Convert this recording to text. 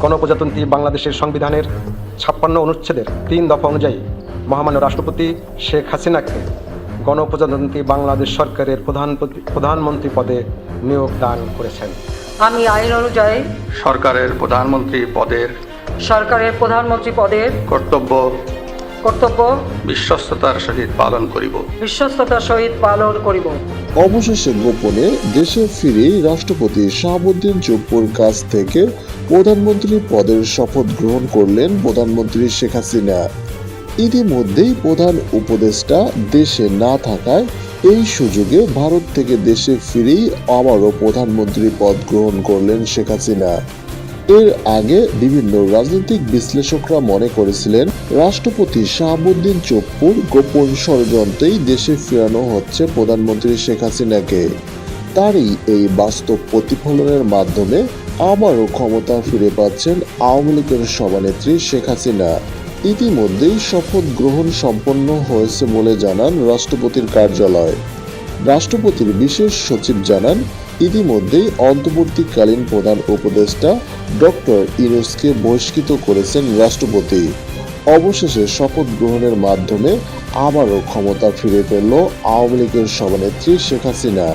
গণপ্রজাতন্ত্রী বাংলাদেশের সংবিধানের 56 অনুচ্ছেদের 3 দফা অনুযায়ী মহামান্য রাষ্ট্রপতি শেখ হাসিনাকে গণপ্রজাতন্ত্রী বাংলাদেশ সরকারের প্রধানমন্ত্রী পদে নিয়োগ দান করেছেন। আমি আইন অনুযায়ী সরকারের প্রধানমন্ত্রী পদের কর্তব্য বিশ্বস্ততার সহিত পালন করিব। অবশেষে গোপনে দেশে ফিরে রাষ্ট্রপতি শাহাবুদ্দিন চুপ্পুর কাছ থেকে প্রধানমন্ত্রী পদের শপথ গ্রহণ করলেন প্রধানমন্ত্রী শেখ হাসিনা। ইতিমধ্যেই প্রধান উপদেষ্টা দেশে না থাকায় এই সুযোগে ভারত থেকে দেশে ফিরেই আবারও প্রধানমন্ত্রী পদ গ্রহণ করলেন শেখ হাসিনা। এর আগে বিভিন্ন রাজনৈতিক বিশ্লেষকরা মনে করেছিলেন রাষ্ট্রপতি শাহাবুদ্দিন চুপ্পুর গোপন ষড়যন্ত্রেই দেশে ফেরানো হচ্ছে প্রধানমন্ত্রী শেখ হাসিনাকে। তারই এই বাস্তব প্রতিফলনের মাধ্যমে আবারও ক্ষমতা ফিরে পাচ্ছেন আওয়ামী লীগের সভানেত্রী শেখ হাসিনা। ইতিমধ্যেই শপথ গ্রহণ সম্পন্ন হয়েছে বলে জানান রাষ্ট্রপতির কার্যালয়। রাষ্ট্রপতির বিশেষ সচিব জানান, ইতিমধ্যেই অন্তর্বর্তীকালীন প্রধান উপদেষ্টা ডক্টর ইউনূসকে বহিষ্কৃত করেছেন রাষ্ট্রপতি। অবশেষে শপথ গ্রহণের মাধ্যমে আবারও ক্ষমতা ফিরে পেল আওয়ামী লীগের সভানেত্রী শেখ হাসিনা।